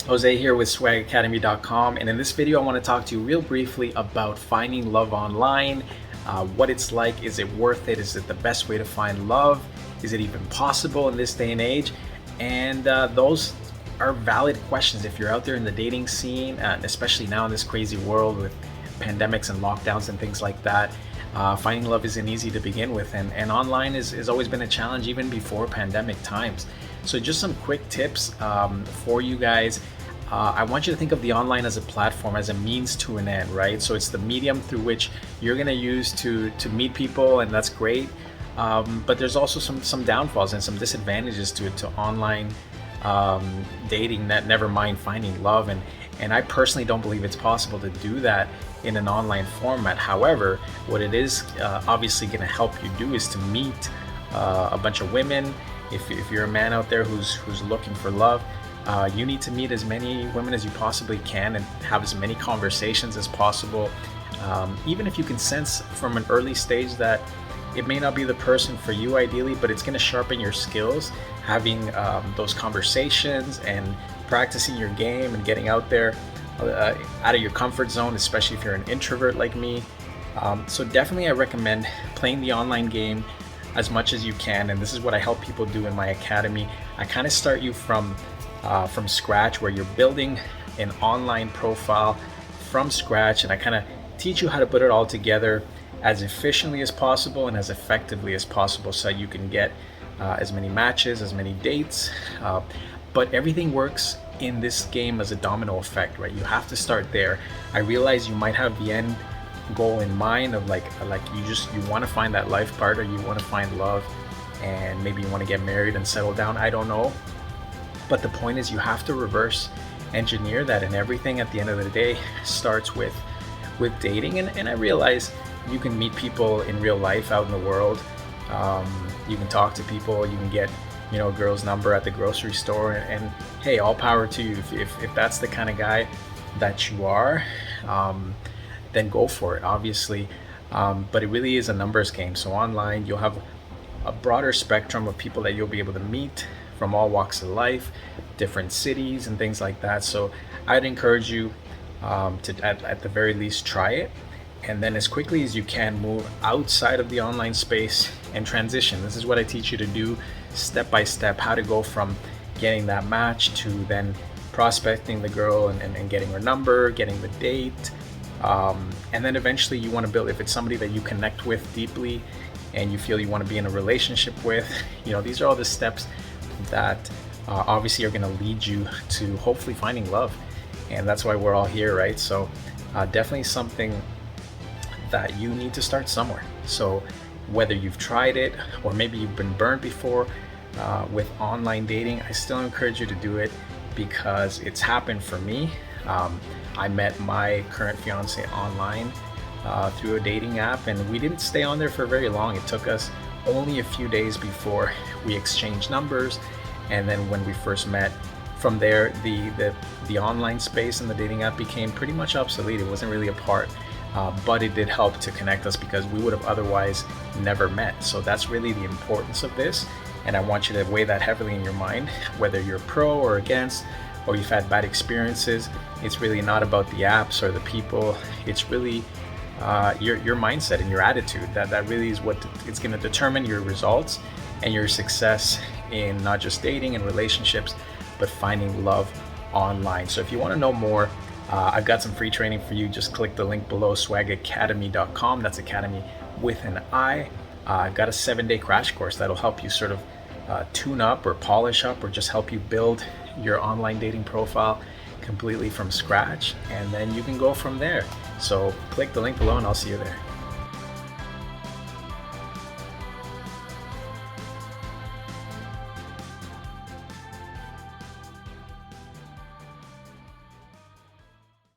Jose here with swagacademy.com, and in this video I want to talk to you real briefly about finding love online, what it's like. Is it worth it? Is it the best way to find love? Is it even possible in this day and age? And those are valid questions if you're out there in the dating scene, especially now in this crazy world with pandemics and lockdowns and things like that. Finding love isn't easy to begin with, and online has always been a challenge even before pandemic times. So just some quick tips for you guys. I want you to think of the online as a platform, as a means to an end, right? So it's the medium through which you're going to use to meet people, and that's great. But there's also some downfalls and some disadvantages to online dating, that never mind finding love. And I personally don't believe it's possible to do that in an online format. However, what it is obviously going to help you do is to meet a bunch of women. If you're a man out there who's looking for love, you need to meet as many women as you possibly can and have as many conversations as possible. Even if you can sense from an early stage that it may not be the person for you ideally, but it's going to sharpen your skills, having those conversations and practicing your game and getting out there out of your comfort zone, especially if you're an introvert like me. So definitely I recommend playing the online game as much as you can, and this is what I help people do in my academy. I kind of start you from scratch, where you're building an online profile from scratch, and I kind of teach you how to put it all together as efficiently as possible and as effectively as possible, so you can get as many matches, as many dates. But everything works in this game as a domino effect, right? You have to start there. I realize you might have the end goal in mind of like you want to find that life partner, you want to find love, and maybe you want to get married and settle down. I don't know. But the point is, you have to reverse engineer that, and everything at the end of the day starts with dating. And I realize you can meet people in real life out in the world. You can talk to people, you can get a girl's number at the grocery store, and hey, all power to you. If that's the kind of guy that you are, then go for it, obviously. But it really is a numbers game. So online you'll have a broader spectrum of people that you'll be able to meet from all walks of life, different cities and things like that. So I'd encourage you to at the very least try it, and then as quickly as you can move outside of the online space and transition. This is what I teach you to do step by step, how to go from getting that match to then prospecting the girl and getting her number, getting the date, and then eventually you want to build, if it's somebody that you connect with deeply and you feel you want to be in a relationship with, these are all the steps that obviously are going to lead you to hopefully finding love. And that's why we're all here, right? So definitely something that you need to start somewhere. So whether you've tried it or maybe you've been burned before with online dating, I still encourage you to do it, because it's happened for me. I met my current fiance online through a dating app, and we didn't stay on there for very long. It took us only a few days before we exchanged numbers, and then when we first met, from there the online space and the dating app became pretty much obsolete. It wasn't really a part, but it did help to connect us, because we would have otherwise never met. So that's really the importance of this, and I want you to weigh that heavily in your mind, whether you're pro or against, or you've had bad experiences. It's really not about the apps or the people. It's really your mindset and your attitude. That really is what it's going to determine your results and your success in not just dating and relationships, but finding love online. So if you want to know more, I've got some free training for you. Just click the link below, swagacademy.com. That's academy with an I. I've got a 7-day crash course that'll help you sort of tune up or polish up, or just help you build your online dating profile completely from scratch, and then you can go from there. So click the link below and I'll see you there.